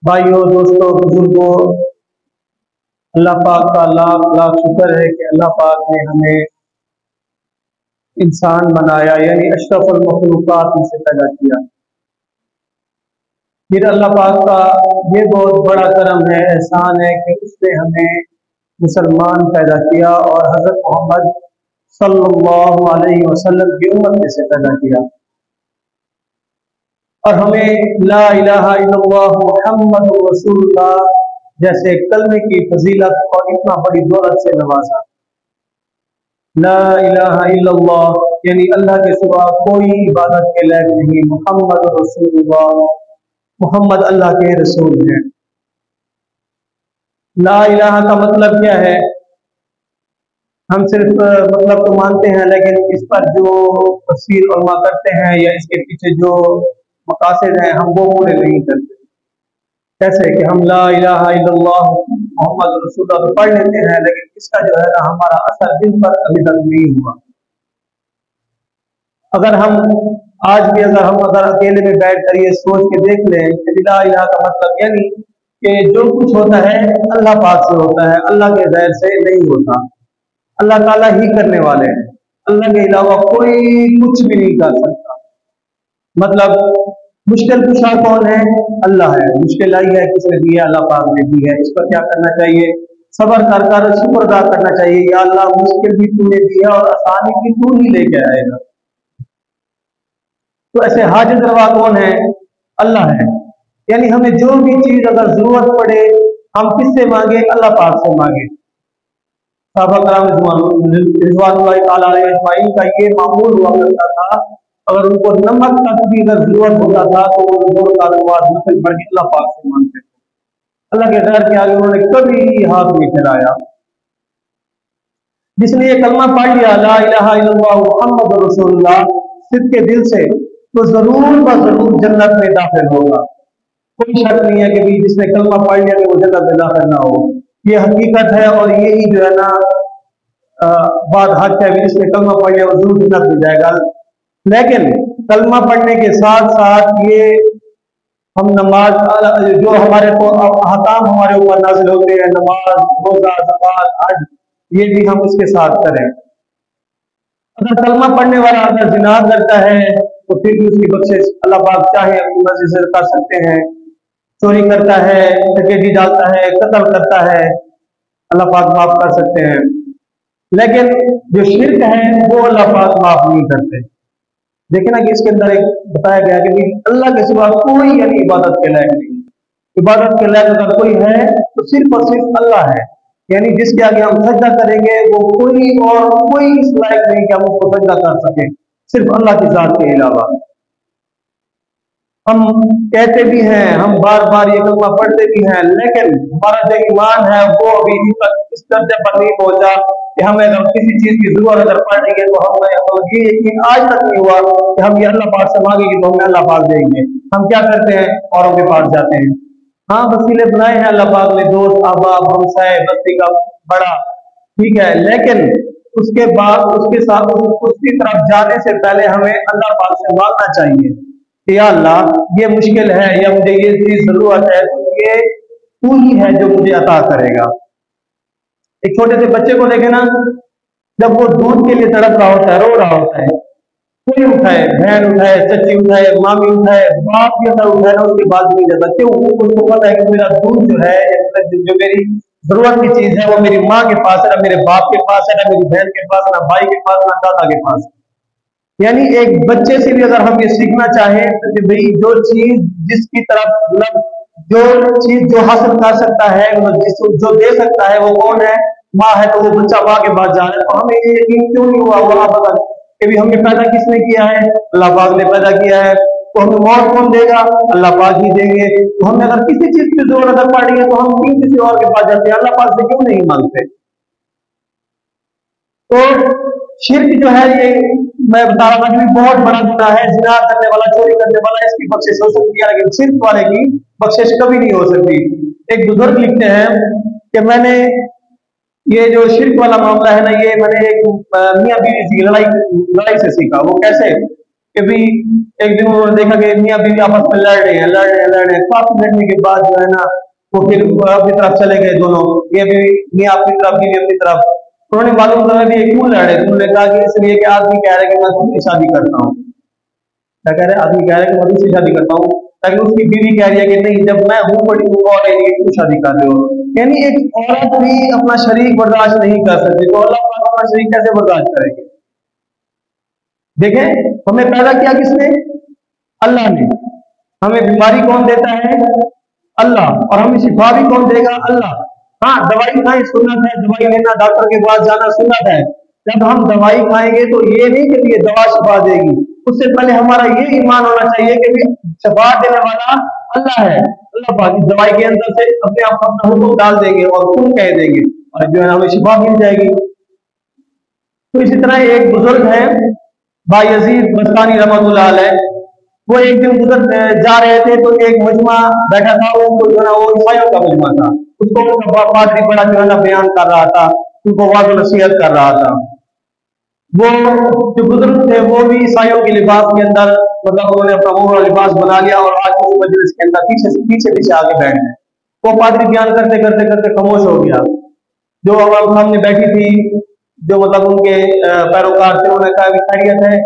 भाइयों, दोस्तों, बुजुर्गों, अल्लाह पाक का लाख लाख शुक्र है कि अल्लाह पाक ने हमें इंसान बनाया, यानी अशरफुल मखलूकात में से पैदा किया। फिर अल्लाह पाक का ये बहुत बड़ा करम है, एहसान है कि उसने हमें मुसलमान पैदा किया और हज़रत मोहम्मद सल्लल्लाहु अलैहि वसल्लम की उम्मत में से पैदा किया और हमें ला इलाहा इल्लल्लाह मुहम्मदुर रसूलुल्लाह जैसे कलमे की फजीलत और इतना बड़ी दौलत से नवाजा। ला इलाहा इल्लल्लाह यानी अल्लाह के सिवा कोई इबादत के लायक नहीं, मुहम्मद रसूलुल्लाह, मोहम्मद अल्लाह के रसूल हैं। ला इलाहा का मतलब क्या है? हम सिर्फ मतलब तो मानते हैं, लेकिन इस पर जो तफसीर उलमा करते हैं या इसके पीछे जो मकासद हैं हम वो पूरे नहीं करते। कैसे कि हम ला इलाहा इल्लल्लाह मोहम्मद रसूलुल्लाह तो पढ़ लेते हैं, लेकिन इसका जो है ना हमारा असर दिल पर अभी तक नहीं हुआ। अगर हम आज भी अगर अकेले में बैठ कर ये सोच के देख लें कि ला इलाहा का मतलब यानी कि जो कुछ होता है अल्लाह पाक से होता है, अल्लाह के गैर से नहीं होता। अल्लाह ताला ही करने वाले हैं, अल्लाह के अलावा कोई कुछ भी नहीं कर सकता। मतलब मुश्किल कुशा कौन है? अल्लाह है। मुश्किल आई है किसने दी है? अल्लाह पाक ने दी है। इस पर क्या करना चाहिए? सबर कर कर शुक्र अदा करना चाहिए, या अल्लाह मुश्किल भी तूने दी है और आसानी भी तू ही लेके आएगा। तो ऐसे हाजिर रवा कौन है? अल्लाह है। यानी हमें जो भी चीज अगर जरूरत पड़े हम किससे मांगे? अल्लाह पाक से मांगे। साहबा कराम रिज़वानुल्लाहि ताला अलैहिम का ये मामूल हुआ करता था, अगर उनको नमक तक भी अगर जरूरत होता था तो वो जोर का नफल पढ़ के अल्लाह पाक से मांगते थे। अल्लाह के गैर के आगे उन्होंने कभी हाथ नहीं फैलाया। जिसने ये कलमा पढ़ लिया ला इलाहा इल्लल्लाह मुहम्मद रसूलुल्लाह सिद्ध के दिल से, तो जरूर ब जरूर जन्नत में दाखिल होगा। कोई शक नहीं है कि भी जिसने कलमा पढ़ लिया कि वो जन्नत में दाखिल ना हो। ये हकीकत है और यही जो है ना बात हक है, जिसने कलमा पढ़ लिया वो जरूर जन्नत में जाएगा। लेकिन कलमा पढ़ने के साथ साथ ये हम नमाज जो हमारे को अहकाम हमारे ऊपर नाज़िल होते हैं, नमाज, रोजा, ज़कात, हज, ये भी हम उसके साथ करें। अगर कलमा पढ़ने वाला अगर जिना करता है तो फिर भी उसकी बख्शिश अल्लाह पाक चाहे अपनी मर्जी से कर सकते हैं। चोरी करता है, डकैती डालता है, कत्ल करता है, अल्लाह पाक माफ कर सकते हैं। लेकिन जो शिर्क है वो अल्लाह पाक माफ नहीं करते। देखे ना कि इसके अंदर एक बताया गया कि अल्लाह के सिवा कोई यानी इबादत के लायक नहीं। इबादत के लायक अगर कोई है तो सिर्फ और सिर्फ अल्लाह है। यानी जिसके आगे हम सजदा करेंगे वो कोई और कोई इस लायक नहीं कि हम उसको सजदा कर सकें, सिर्फ अल्लाह की जात के अलावा। हम कहते भी हैं, हम बार बार ये कलमा पढ़ते भी हैं, लेकिन हमारा जो ईमान है वो अभी इस दर्जे पर नहीं पहुंचा कि हमें अगर किसी चीज की जरूरत अगर पड़ रही है तो हमें ये यकीन आज तक नहीं हुआ कि हम ये अल्लाह पाक से मांगेंगे तो हमें अल्लाह पाक देंगे। हम क्या करते हैं? औरों के पास जाते हैं। हाँ, वसीले बनाए हैं अल्लाह पाक ने, दोस्त, अहबाब, हमसाए, बस्ती का बड़ा, ठीक है, लेकिन उसके बाद उसके साथ उसकी तरफ जाने से पहले हमें अल्लाह पाक से मांगना चाहिए कि या अल्लाह ये मुश्किल है या मुझे ये चीज जरूरत है, तो ये तू ही है जो मुझे अता करेगा। एक छोटे से बच्चे को देखे ना, जब वो दूध के लिए तड़प रहा होता है, रो रहा होता है, कोई उठाए, बहन उठाए, चची उठाए, मामी उठाए, बाप भी अगर उठाए ना उसके बाद नहीं जाता। क्यों? उसको पता है कि मेरा दूध जो है, जो मेरी जरूरत की चीज है वो मेरी माँ के पास है, ना मेरे बाप के पास है, ना मेरी बहन के पास, ना भाई के पास, ना दादा के पास। यानी एक बच्चे से भी अगर हम ये सीखना चाहें तो कि भाई जो चीज जिसकी तरफ मतलब जो चीज जो हासिल कर सकता है, जो दे सकता है वो कौन है? माँ है। तो वो बच्चा माँ के पास जा रहा है, तो हमें ये यकीन क्यों नहीं हुआ वहां पता कि भी हमें पैदा किसने किया है? अल्लाह पाक ने पैदा किया है। तो हमें मौत कौन देगा? अल्लाह पाक ही देंगे। तो हमें अगर किसी चीज की जरूरत अगर पड़ रही है तो हम क्यों किसी और के पास जाते हैं? अल्लाह पाक से क्यों नहीं मांगते? तो शिर्क जो है ये मैं बता रहा था कि बहुत बड़ा गुनाह है। जिना करने वाला, चोरी करने वाला, इसकी बख्शिश हो सकती है, लेकिन शिर्क वाले की बख्शिश कभी नहीं हो सकती। एक बुजुर्ग लिखते हैं कि मैंने ये जो शिर्क वाला मामला है ना, ये मैंने एक मियां बीवी की लड़ाई से सीखा। वो कैसे कि भी एक दिन उन्होंने देखा कि मियाँ बीवी आपस में लड़ रहे हैं, काफी लड़ने के बाद जो है ना वो फिर अपनी तरफ चले गए दोनों, ये भी मियाँ अपनी तरफ, बीवी अपनी तरफ। उन्होंने मालूम करा कि ये क्यों लड़ रहे, तो उन्होंने कहा कि इसलिए कि आदमी कह रहा है कि मैं दूसरी शादी करता हूँ। क्या कह रहे हैं? आदमी कह रहा है कि मैं दूसरी शादी करता हूँ, ताकि उसकी बीवी कह रही है कि नहीं, जब मैं हूँ बड़ी हूँ और ये क्यों शादी कर रहे हो। यानी एक औरत भी अपना शरीक बर्दाश्त नहीं कर सकती, तो अल्लाह पाक अपना शरीक कैसे बर्दाश्त करेंगे? देखें, हमें पैदा किया किसने? अल्लाह ने। हमें बीमारी कौन देता है? अल्लाह। और हमें शिफा भी कौन देगा? अल्लाह। हाँ, दवाई खाएं सुन्नत है, दवाई लेना, डॉक्टर के पास जाना सुन्नत है। जब हम दवाई खाएंगे तो ये नहीं कि ये दवा शिफा देगी, उससे पहले हमारा ये ईमान होना चाहिए कि भी शिफा देने वाला अल्लाह है। अल्लाह पाक इस दवाई के अंदर से अपने आप अपना हुक्म डाल देंगे और तुम कह देंगे, और जो है हमें शिफा मिल जाएगी। तो इसी तरह एक बुजुर्ग है बायजीद बस्तानी रहमतुल्लाह अलैह, वो एक दिन गुजर जा रहे थे तो एक मजमा बैठा था, वो जो है वो ईसाइयों का मजमा था। उसको उनका पादरी बड़ा जो है ना बयान कर रहा था, उनको वाज़ नसीहत कर रहा था। वो जो बुजुर्ग थे वो भी ईसाइयों के लिबास के अंदर, मतलब उन्होंने अपना मोहरा लिबास बना लिया और आके उस मजलिस के अंदर पीछे पीछे पीछे आके बैठ गए। वो पादरी बयान करते करते करते खामोश हो गया। जो आवाम सामने बैठी थी, जो मतलब उनके पैरोकार थे, उन्होंने कहा खैरियत है,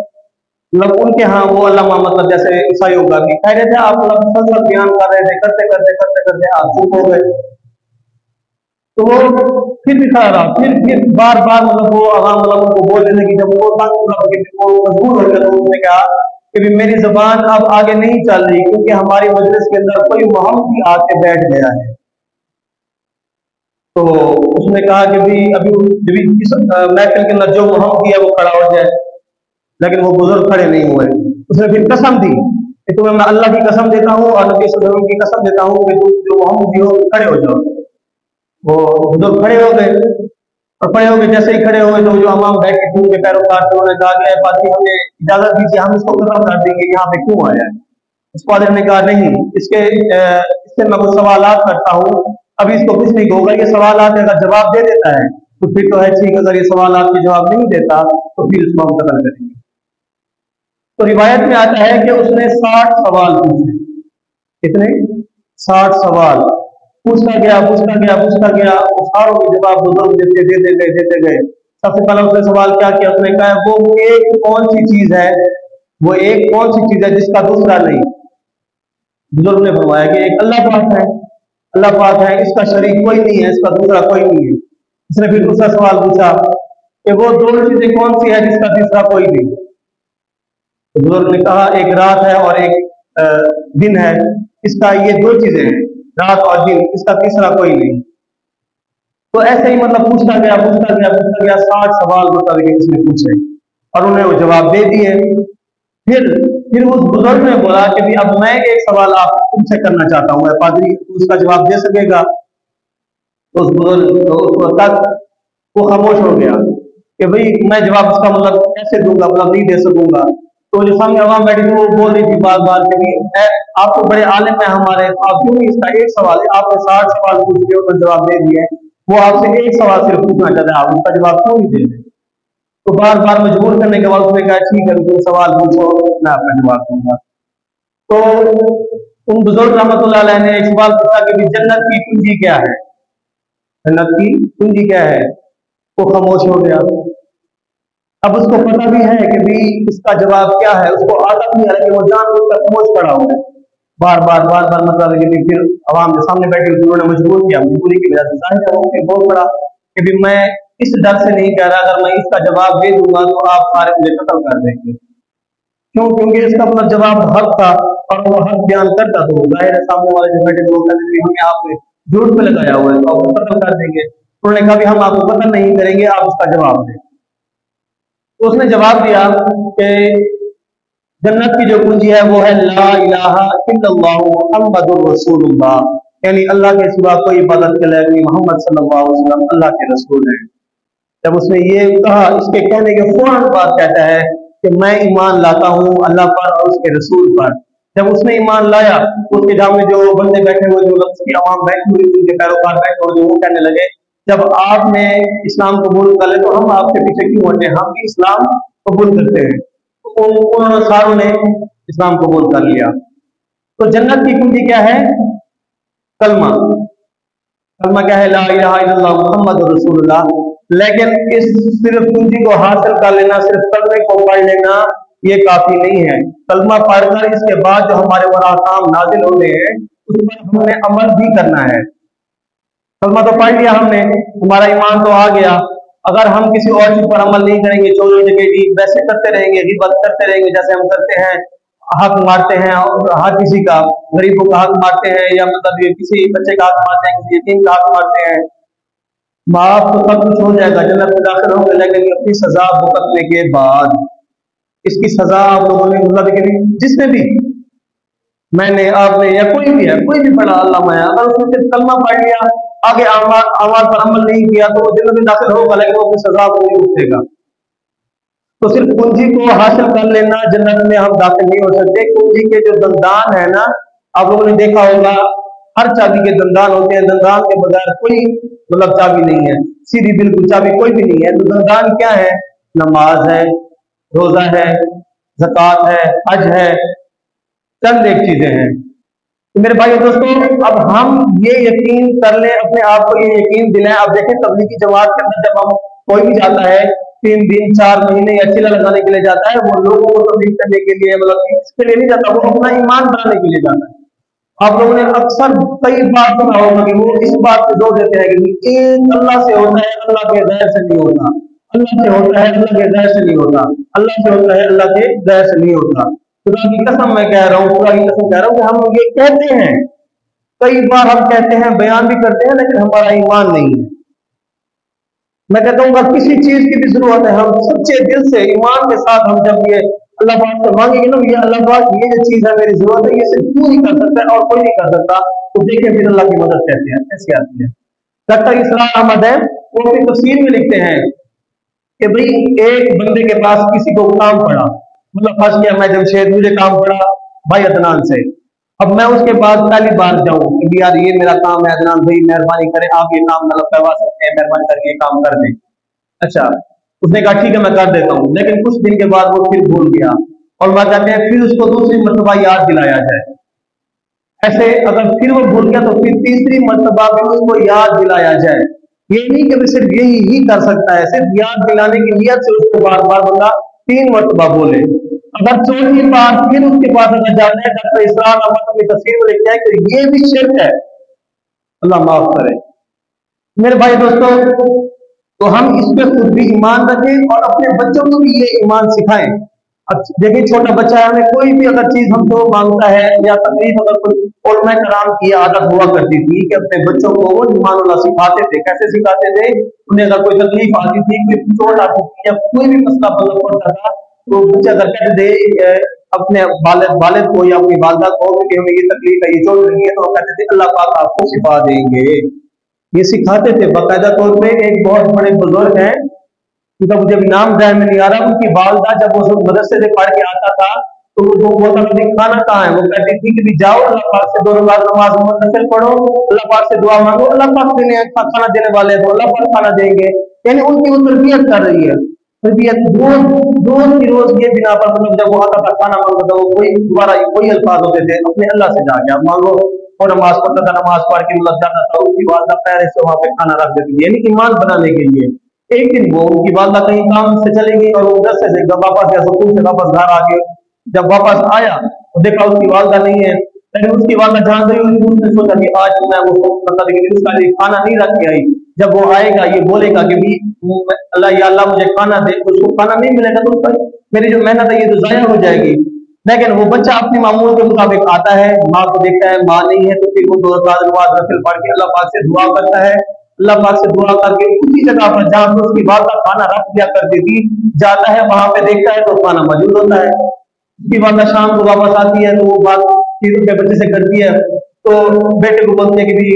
मतलब उनके यहाँ वो अल्लामा, मतलब जैसे ईसाइयों का भी खैरियत है, आप मतलब मुसलसल बयान कर रहे थे, करते करते करते करते आप चुप हो गए। तो वो फिर भी खड़ा रहा, फिर बार बार मतलब वो आवाम मतलब उनको बोलने लगी। जब वो मजबूर हो गया तो उसने कहा कि भी मेरी जबान अब आगे नहीं चल रही, क्योंकि हमारी मजलिस के अंदर कोई मोहम्मदी आके बैठ गया है। तो उसने कहा कि भी अभी इस महफिल के अंदर जो मोहम्मदी है वो खड़ा हो जाए, लेकिन वो बुजुर्ग खड़े नहीं हुए। उसने फिर कसम दी कि तुम्हें मैं अल्लाह की कसम देता हूँ और नबी सल्लल्लाहु अलैहि वसल्लम की कसम देता हूँ कि तुम जो मोहम्मदी हो खड़े हो जाओ। वो बुजुर्ग खड़े हो गए, और खड़े हो गए, जैसे ही खड़े हुए तो जो अमाम बैठे थे उनके पैरोकार थे, उन्होंने कहा कि पादरी हमें इजाजत दीजिए, हम इसको खत्म कर देंगे, यहाँ पे क्यों आया है। उस पादरी ने कहा नहीं, इससे मैं कुछ सवालात करता हूँ, अभी इसको कुछ नहीं होगा, ये सवालात अगर जवाब दे देता है तो फिर तो है ठीक, अगर ये सवालात के जवाब नहीं देता तो फिर इसको हम कत्ल करेंगे। तो रिवायत में आता है कि उसने 60 सवाल पूछे। कितने? 60 सवाल पूछता गया, उस सारों के जवाब बुजुर्ग देते गए। सबसे पहले उसने सवाल क्या किया, उसने कहा वो एक कौन सी चीज है, वो एक कौन सी चीज है जिसका दूसरा नहीं। बुजुर्ग ने फरमाया कि एक अल्लाह पाक है, अल्लाह पाक है, इसका शरीक कोई नहीं है, इसका दूसरा कोई नहीं है। उसने फिर दूसरा सवाल पूछा कि वो दो चीजें कौन सी है जिसका तीसरा कोई नहीं। तो बुजुर्ग ने कहा एक रात है और एक दिन है, इसका ये दो चीजें हैं, रात और दिन, इसका तीसरा कोई नहीं। तो ऐसे ही मतलब पूछता गया 60 सवाल मतलब उसने पूछे और उन्हें वो जवाब दे दिए। फिर उस बुजुर्ग ने बोला कि भी अब मैं एक सवाल आप तुमसे करना चाहता हूँ, पादरी उसका जवाब दे सकेगा? तो उस बुजुर्ग तो उस वक्त तक वो खामोश हो गया कि भाई मैं जवाब इसका मतलब कैसे दूंगा, मतलब नहीं दे सकूंगा। तो जो सामने आवाम बैठी थी वो बोल रही थी बार बार कि आप तो बड़े आलिम है हमारे, आप क्यों इसका एक सवाल है, आपने 60 सवाल पूछ के उसका जवाब दे दिए, वो आपसे एक सवाल सिर्फ पूछना चाहता है, आप उसका जवाब क्यों नहीं दे रहे? तो बार बार मजबूर करने के बाद उसने कहा ठीक है तुम सवाल पूछो, मैं आपका जवाब दूंगा। तो उन बुजुर्ग रहमतुल्लाह अलैह ने एक सवाल पूछा कि जन्नत की कुंजी क्या है, जन्नत की कुंजी क्या है? वो खामोश हो गया। अब उसको पता भी है कि भी इसका जवाब क्या है, उसको आता भी है, लेकिन वो जान उसका खामोश पड़ा हुआ है। बार बार मतलब लेकिन फिर आवाम के सामने बैठे उन्होंने मजबूर किया, मजबूरी की वजह से जाहिर है वो बोल पड़ा कि भी मैं इस डर से नहीं कह रहा, अगर मैं इसका जवाब दे दूंगा तो आप सारे मुझे कत्ल कर देंगे। क्यों? क्योंकि इसका मतलब जवाब हक था और वो हक बयान करता, तो जाहिर है सामने वाले जो बैठे वो कहते थे हमें आपने झूठ पे लगाया हुआ है तो आपको कत्ल कर देंगे। उन्होंने कहा भी हम आपको कत्ल नहीं करेंगे, आप उसका जवाब दें। तो उसने जवाब दिया कि जन्नत की जो कुंजी है वो है ला इलाहा इल्लल्लाहु मुहम्मदुर रसूलुल्लाह, यानी अल्लाह के सिवा कोई इबादत के लायक नहीं, मोहम्मद सल्लल्लाहु अलैहि वसल्लम अल्लाह के रसूल हैं। जब उसने ये कहा, इसके कहने के फौरन बाद कहता है कि मैं ईमान लाता हूँ अल्लाह पर और उसके रसूल पर। जब उसने ईमान लाया उसके सामने जो बंदे बैठे हुए, जो उसकी आवाम बैठी हुई, उनके पैरोकार बैठे हुए, जो वो कहने लगे जब आपने इस्लाम कबूल कर ले तो हम आपके पीछे क्यों हटे, हम भी इस्लाम कबूल करते हैं। तो उन्होंने सारों ने इस्लाम कबूल कर लिया। तो जन्नत की कुंजी क्या है? कलमा। कलमा क्या है? ला इलाहा इल्लल्लाह मुहम्मद रसूलुल्लाह। लेकिन इस सिर्फ कुंजी को हासिल कर लेना, सिर्फ कलमे को पढ़ लेना, ये काफी नहीं है। कलमा पढ़कर इसके बाद जो हमारे ऊपर अहकाम नाजिल होते हैं उस पर हमने अमल भी करना है। कलमा तो पढ़ लिया हमने, हमारा ईमान तो आ गया। अगर हम किसी और चीज पर अमल नहीं करेंगे, चोरी डकैती वैसे करते रहेंगे, गिबत करते रहेंगे जैसे हम करते हैं, हक मारते हैं और हर किसी का, गरीबों का हक मारते हैं, या मतलब ये किसी बच्चे का हक मारते हैं, किसी यतीम का हक मारते हैं, माफ तो सब कुछ हो जाएगा, जन्नत में दाखिल होंगे, लेकिन अपनी सजा भुगतने के बाद इसकी सजा आप लोगों ने मतलब कि जिसने भी, मैंने, आपने या कोई भी है, कोई भी पढ़ा अल्लाह माया, अगर उसने सिर्फ कलमा पढ़ लिया, आगे आमाल पर अमल नहीं किया तो वो जन्नत में दाखिल होगा, लेकिन वो अपनी सजा को नहीं भुगतेगा। तो सिर्फ कुंजी को हासिल कर लेना जन्नत में हम दाखिल नहीं हो सकते। कुंजी के जो दंदान है ना, आप लोगों ने देखा होगा हर चाबी के दंदान होते हैं, दंदान के बगैर कोई मतलब चाबी नहीं है, सीधी बिल्कुल चाबी कोई भी नहीं है। तो दंदान क्या है? नमाज है, रोजा है, ज़कात है, हज है, चंद एक चीजें हैं। तो मेरे भाई दोस्तों, अब हम ये यकीन कर लें, अपने आप को ये यकीन दिलाएं। अब देखें तबलीगी जमात के अंदर जब हम कोई भी जाता है 3 दिन 4 महीने या चिल्ला लगाने के लिए जाता है, वो लोगों को तबलीग करने के लिए, मतलब इसके लिए नहीं जाता, वो अपना ईमान बनाने के लिए जाता है। आप लोगों ने अक्सर कई बार सुना होगा कि वो इस बात पे जोर देते हैं कि एक अल्लाह से होता है, अल्लाह के गैर से नहीं होता, अल्लाह से होता है, अल्लाह के गैर से नहीं होता, अल्लाह से होता है, अल्लाह के गैर से नहीं होता। खुदा की कसम मैं कह रहा हूँ, खुदा की कसम कह रहा हूँ कि हम ये कहते हैं, कई बार हम कहते हैं, बयान भी करते हैं, लेकिन हमारा ईमान नहीं है। मैं कहता हूँ अगर किसी चीज की भी जरूरत है, हम सच्चे दिल से ईमान के साथ हम जब ये अल्लाह पाक से मांगेंगे ना, ये अल्लाह पाक ये जो चीज है मेरी जरूरत है, ये सिर्फ तू ही कर सकता है और कोई नहीं कर सकता, तो देखें फिर अल्लाह की मदद कैसे आती है। डॉक्टर इसरार अहमद है, वो अपनी तफसीर में लिखते हैं कि भाई एक बंदे के पास किसी को काम पड़ा, मतलब फंस गया, मैं जमशेद, मुझे काम पड़ा भाई अदनान से। अब मैं उसके बाद पहली बार जाऊं कि यार ये मेरा काम है, अदनान भाई मेहरबानी करें, आप ये काम मतलब करवा सकते हैं, मेहरबानी करके ये काम कर दें। अच्छा, उसने कहा ठीक है मैं कर देता हूँ, लेकिन कुछ दिन के बाद वो फिर भूल गया, और मैं कहते हैं फिर उसको दूसरी मरतबा याद दिलाया जाए। ऐसे अगर फिर वो भूल गया तो फिर तीसरी मरतबा भी उसको याद दिलाया जाए। ये नहीं कि सिर्फ यही ही कर सकता है, सिर्फ याद दिलाने की नियत से उसको बार बार बंदा 3 मरतबा बोले। अगर चौथी बार फिर उसके पास अगर जाते हैं, डॉक्टर इसरार अहमद अपनी तस्वीर में लिखते हैं कि ये भी शिर्क है, अल्लाह माफ करे। मेरे भाई दोस्तों, तो हम इस पे खुद भी ईमान रखें और अपने बच्चों को भी ये ईमान सिखाएं। अब देखिए छोटा बच्चा है, हमें कोई भी अगर चीज हमसे मांगता है या तकलीफ अगर कोई, और मैं कराम की आदत हुआ करती थी कि अपने बच्चों को वो ईमान सिखाते थे। कैसे सिखाते थे? उन्हें अगर कोई तकलीफ आती थी, कोई चोट आती थी या कोई भी मसला मतलब पड़ता था, तो बच्चे अगर कहते थे अपने वालिद को या अपनी वालदा को कि हमें ये तकलीफ है, ये चोट लगी है, तो कहते थे अल्लाह पाक आपको शिफा देंगे। ये सिखाते थे बाकायदा तौर पे। एक बहुत बड़े बुजुर्ग हैं, उनका मुझे भी नाम ध्यान में नहीं आ रहा, उनकी वालदा जब वो मदरसे से पढ़ के आता था तो वो बोलता था खाना कहाँ है, वो कहती थी कि जाओ अल्लाह पाक से 2 रकात नमाज मुनफ़िल पढ़ो, अल्लाह पाक से दुआ मांगो, अल्लाह पाक खाना देने वाले तो अल्लाह पाक खाना देंगे। यानी उनकी वो तरबियत कर रही है, तरबियत रोज की रोज ये बिना पर, मतलब जब वो आता था खाना मांगता था, वो कोई दोबारा कोई अल्फाज होते थे अपने अल्लाह से जाके आप मांगो, और नमाज पढ़ता था, नमाज पढ़ के मतलब जाता था, उसकी वालदा पैर से वहां पे खाना रख देती थी, यानी ईमान बनाने के लिए। एक दिन वो उनकी वालदा कहीं काम से चली गई और वो मदरसे से वापस या स्कूल से वापस घर आके जब वापस आया तो देखा उसकी वालदा नहीं है। लेकिन उसकी वालदा जान गई, उसने सोचा कि आज मैं वो मतलब उसका लिए खाना नहीं रख के आई, जब वो आएगा ये बोलेगा कि भी अल्लाह या अल्लाह मुझे खाना दे, तो उसको खाना नहीं मिलेगा तो उसका मेरी जो मेहनत है ये तो जाया हो जाएगी। लेकिन वो बच्चा अपने मामूल के मुताबिक आता है, माँ को देखता है, माँ नहीं है, तो फिर वो 2 रकात नमाज नफिल पढ़ के अल्लाह पाक से दुआ करता है। अल्लाह पाक से दुआ करके उसी जगह पर जहां पर उसकी वालदा खाना रख दिया करती थी जाता है, वहां पे देखता है तो खाना मौजूद होता है। उसकी वालदा शाम को वापस आती है तो वो बात फिर उसके बच्चे से करती है, तो बेटे को बोलते हैं कि भी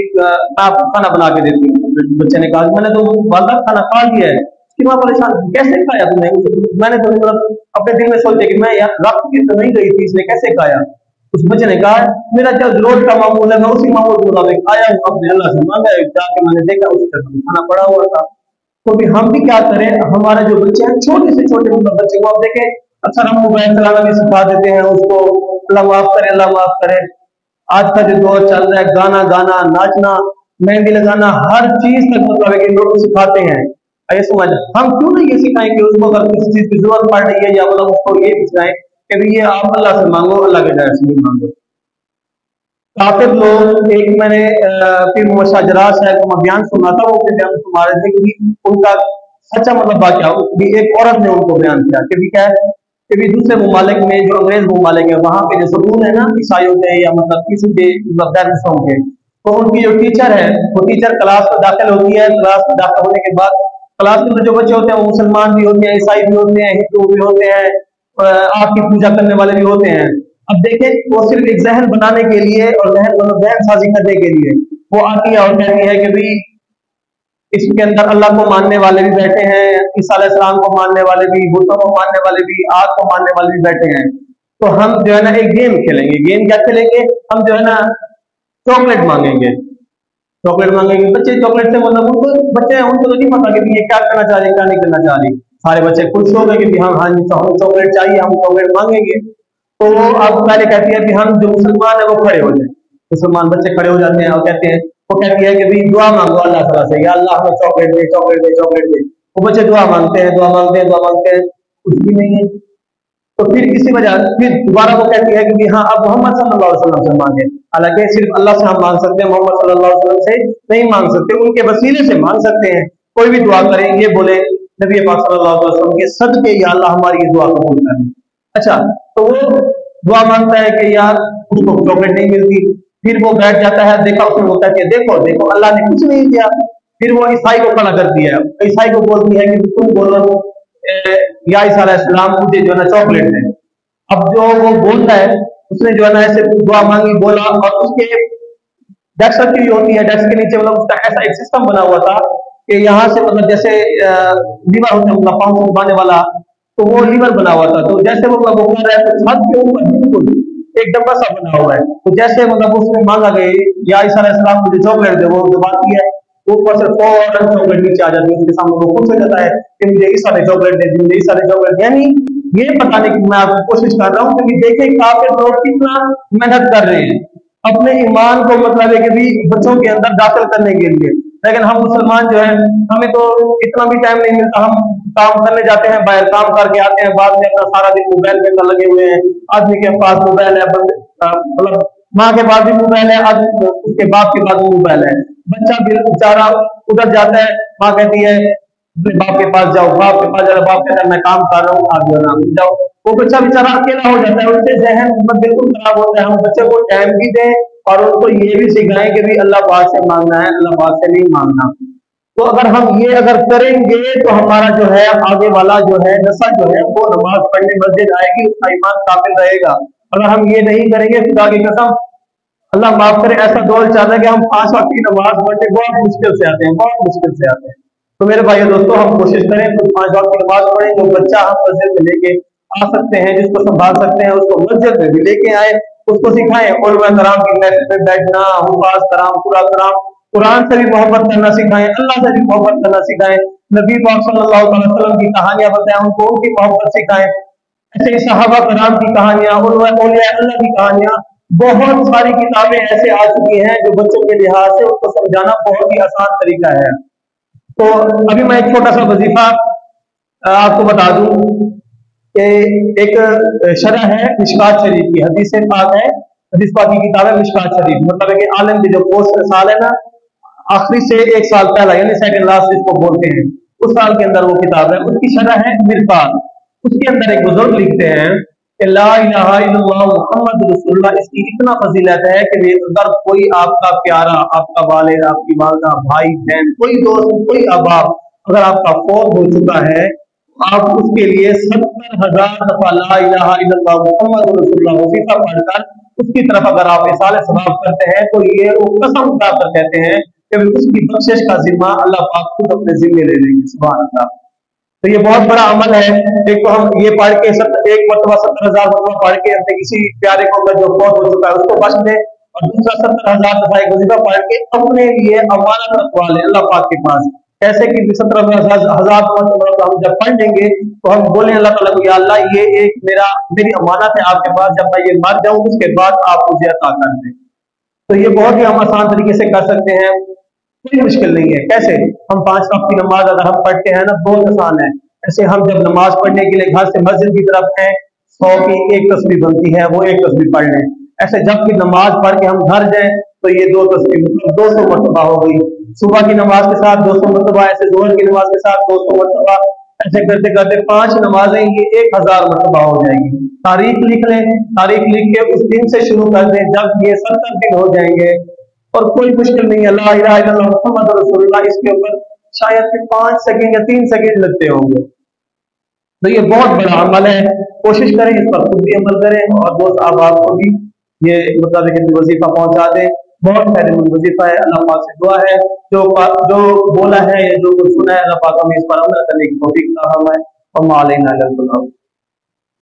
आप खाना बना के देती हूँ। बच्चे ने कहा मैंने तो वालदा खाना खा लिया है। उसकी माँ परेशान, कैसे खाया तुमने? मैंने तो मतलब अपने दिल में सोचे कि मैं यार रख के तो नहीं गई थी, इसने कैसे खाया? उस बच्चे ने कहा मेरा जब रोज का मामूल है, मैं उसी मामूल के मुताबिक आया हूँ, अपने अल्लाह से मांगा है, जाके मैंने देखा उसी तरह खाना पड़ा हुआ था। तो भी हम भी क्या करें, हमारे जो बच्चे हैं छोटे से छोटे मतलब बच्चे को आप देखें, अक्सर हम मोबाइल चलाना भी सिखा देते हैं उसको, अल्लाह माफ करे, अल्लाह माफ करे। आज का जो दौर चल रहा है, गाना गाना, नाचना, मेहंदी लगाना, हर चीज तक मतलब है कि लोग सिखाते हैं। ये समझ, हम क्यों नहीं ये सिखाएं कि उसको अगर किसी चीज की जरूरत पड़ रही है, या मतलब उसको ये सिखाएं कि भाई ये आप अल्लाह से मांगो, अल्लाह के डर से भी मांगो। काफिर लोग, एक मैंने फिर मुशाजरा साहब को मैं बयान सुना था, वो बयान सुना रहे थे कि उनका सच्चा मतलब बात क्या, कि एक औरत ने उनको बयान किया कि भी क्या है कि भी दूसरे ममालिक में, जो अंग्रेज ममालिक है, वहां पे जो स्कूल है ना ईसाइयों के या मतलब किसी के देशों के, तो उनकी जो टीचर है, वो टीचर क्लास में दाखिल होती है। क्लास में दाखिल होने के बाद क्लास में जो बच्चे होते हैं वो मुसलमान भी होते हैं, ईसाई भी होते हैं, हिंदू भी होते हैं, आग की पूजा करने वाले भी होते हैं। अब देखें, वो सिर्फ एक जहन बनाने के लिए और जहन साजी करने के लिए वो आती है और कहती है कि भाई इसके अंदर अल्लाह को मानने वाले भी बैठे हैं, ईसा अलैहिस्सलाम को मानने वाले भी, बुतों को मानने वाले भी, आग को मानने वाले भी बैठे हैं। तो हम जो है ना एक गेम खेलेंगे। गेम क्या खेलेंगे? हम जो है ना चॉकलेट मांगेंगे। चॉकलेट मांगेंगे, बच्चे चॉकलेट से मतलब उनको, बच्चे हैं उनको तो नहीं पता कि ये क्या करना चाह रहे हैं, क्या नहीं करना चाह रही। सारे बच्चे खुश हो गए कि हाँ हाँ जी, हमें चॉकलेट चाहिए, हम चॉकलेट मांगेंगे। तो वो अब पहले कहती है कि हम जो मुसलमान है वो खड़े हो जाए। मुसलमान बच्चे खड़े हो जाते हैं और कहते हैं, वो कहती है कि भाई दुआ मांगो अल्लाह ताला से, या अल्लाह हमें चॉकलेट दे, चॉकलेट दे, चॉकलेट दे। वो बच्चे दुआ मांगते हैं, दुआ मांगते हैं, दुआ मांगते हैं, कुछ भी नहीं है। तो फिर इसी वजह फिर दोबारा वो कहती है कि हाँ अब मोहम्मद सल्लल्लाहु अलैहि वसल्लम से मांगे। हालांकि सिर्फ अल्लाह से हम मांग सकते हैं, मोहम्मद सल्लल्लाहु अलैहि वसल्लम से नहीं मांग सकते, उनके वसीले से मांग सकते हैं। कोई भी दुआ करें, ये बोले नबी पाक सल्लल्लाहु अलैहि वसल्लम के सदके, या अल्लाह हमारी ये दुआ कबूल कर। अच्छा, तो वो दुआ मांगता है कि यार उसको चॉकलेट नहीं मिलती। फिर वो बैठ जाता है, देखा उसने होता है कि देखो देखो अल्लाह ने कुछ नहीं दिया। फिर वो ईसाई को खड़ा कर दिया है, ईसाई को बोलती है कि तुम बोलो या ईसा अलैहिस्सलाम मुझे जो है ना चॉकलेट दे। अब जो वो बोलता है, उसने जो है ना ऐसे दुआ मांगी, बोला, और उसके डेस्क रखी हुई होती है, डेस्क के नीचे मतलब उसका ऐसा एक सिस्टम बना हुआ था कि यहाँ से मतलब जैसे लीवर होता है मतलब पाँव से दबाने वाला, तो वो लीवर बना हुआ था। तो जैसे वो मतलब ऊपर है तो छत के ऊपर बिल्कुल एक डब्बा सा बना हुआ है। तो जैसे मतलब उसने मांगा गए या ईसा अलैहिस्सलाम मुझे चॉकलेट दे, वो दबाती है, ऊपर से फौरन चॉकलेट नीचे आ जाती है उसके सामने। वो खुद से कहता है कि मुझे ईसा ने चॉकलेट दे दी, मुझे ईसा ने चॉकलेट। यानी ये बताने की मैं आपको कोशिश कर रहा हूँ कि देखें काफिर लोग कितना मेहनत कर रहे हैं अपने ईमान को मतलब है कि भी बच्चों के अंदर दाखिल करने के लिए। लेकिन हम मुसलमान जो है, हमें तो इतना भी टाइम नहीं मिलता। हम काम करने जाते हैं, बाहर काम करके आते हैं, बाद में अपना सारा दिन मोबाइल में लगे हुए हैं। आदमी के पास मोबाइल है, मतलब माँ के पास भी मोबाइल है, आज उसके बाप के पास भी मोबाइल है। बच्चा भी बेचारा उधर जाता है, माँ कहती है अपने बाप के पास जाओ, बाप के पास जाओ, बाप कहता है मैं काम कर रहा हूँ, आप जो है ना जाओ। वो बच्चा बेचारा अकेला हो जाता है, उससे जहन बिल्कुल खराब होता है। हम बच्चे को टाइम भी दें और उनको ये भी सिखाएं कि भी अल्लाह पाक से मांगना है, अल्लाह पाक से नहीं मांगना। तो अगर हम ये अगर करेंगे तो हमारा जो है आगे वाला जो है नस्ल जो है वो नमाज पढ़ने मस्जिद आएगी, उसका ईमान काफिल रहेगा। अगर हम ये नहीं करेंगे, खुदा की कसम, अल्लाह माफ करे, ऐसा दौर चल रहा है कि हम 5 वक्त की नमाज पढ़ने बहुत मुश्किल से आते हैं, बहुत मुश्किल से आते हैं। तो मेरे भाइयों दोस्तों, हम कोशिश करें तो 5 वक्त की नमाज पढ़ें। जो बच्चा हम मस्जिद में लेके आ सकते हैं, जिसको संभाल सकते हैं, उसको मस्जिद में भी लेके आए, उसको सिखाएं। उलमा कराम की महफिल में बैठना, हुफाज कराम, पूरा कराम, कुरान से भी मोहब्बत करना सिखाएं, अल्लाह से भी मोहब्बत करना सिखाएं, नबी पाक सल्लल्लाहु अलैहि वसल्लम की कहानियां बताएं, उनको उनकी मोहब्बत सिखाएं। ऐसे ही सहाबा कराम की कहानियां, औलिया अल्लाह की कहानियां, बहुत सारी किताबें ऐसे आ चुकी हैं जो बच्चों के लिहाज से उसको समझाना बहुत ही आसान तरीका है। तो अभी मैं एक छोटा सा वजीफा आपको बता दूं कि एक शरह है मिशकात शरीफ की, हदीस पाक है, हदीस पाक की किताब है मिशकात शरीफ। मतलब है कि आलम के जो कोर्स साल है ना, आखिरी से 1 साल पहला, यानी सेकंड लास्ट जिसको बोलते हैं, उस साल के अंदर वो किताब है, उसकी शरह है मिरकात। उसके अंदर एक बुजुर्ग लिखते हैं कि ला इलाहा इल्लल्लाह मुहम्मद रसूलुल्लाह, इसकी इतना फजीलत है कि अगर कोई आपका प्यारा, आपका वालिद, आपकी वालदा, भाई बहन, कोई दोस्त, कोई अहबाब अगर आपका फौत हो चुका है, आप उसके लिए 70,000 दफा ला इलाहा इल्लल्लाह मुहम्मद रसूलुल्लाह वजीफा पढ़कर उसकी तरफ अगर आप इसाले सवाब करते हैं, तो ये वो कसम उठाकर कहते हैं कि उसकी बख्शिश का जिम्मा अल्लाह पाक खुद अपने जिम्मे ले लेंगे। सुभान अल्लाह। तो ये बहुत बड़ा अमल है। एक तो हम ये पढ़ के एक मरतबा 70,000 मरतबा पढ़ के अपने किसी प्यारे को जो फौत हो चुका है उसको बख्श दे, और दूसरा 70,000 दफा एक वजीफा पढ़ के अपने लिए अमानत रखवा ले अल्लाह पाक के पास कैसे कि 17,000 मतलब हम जब पढ़ लेंगे तो हम बोले अल्लाह ताला को, या अल्लाह ये एक मेरी अमानत है आपके पास, जब मैं ये मर जाऊं उसके बाद आप मुझे अता कर दें। तो ये बहुत ही हम आसान तरीके से कर सकते हैं, कोई मुश्किल नहीं है। कैसे? हम 5 वक्त की नमाज अगर हम पढ़ते हैं ना, बहुत आसान है। ऐसे हम जब नमाज पढ़ने के लिए घर से मस्जिद की तरफ हैं, 100 की एक तस्बीह बनती है, वो एक तस्बीह पढ़ लें। ऐसे जब भी नमाज पढ़ के हम घर जाएं तो ये 2 तस्बीह मतलब 200 मरतबा हो गई। सुबह की नमाज के साथ 200 मरतबा, ऐसे जोहर की नमाज के साथ 200 मरतबा, ऐसे करते करते 5 नमाजें ये 1000 मरतबा हो जाएंगी। तारीख लिख लें, तारीख लिख के उस दिन से शुरू कर दें जब ये 70 दिन हो जाएंगे, और कोई मुश्किल नहीं है। ला इलाहा इल्लल्लाह मुहम्मद रसूलुल्लाह, इसके ऊपर शायद कि 5 सेकंड या 3 सेकंड लगते होंगे। तो ये बहुत बड़ा अमल है, कोशिश करें इस पर खुद भी अमल करें और दोस्त आप को भी ये मतलब वजीफा पहुंचा दें। बहुत फायदेमंद वजीफा है। अल्लाह पाक से दुआ है जो बोला है या जो कुछ सुना है, अल्लाह पाक हमें इस पर अमल करने की तौफीक अता फरमाए। और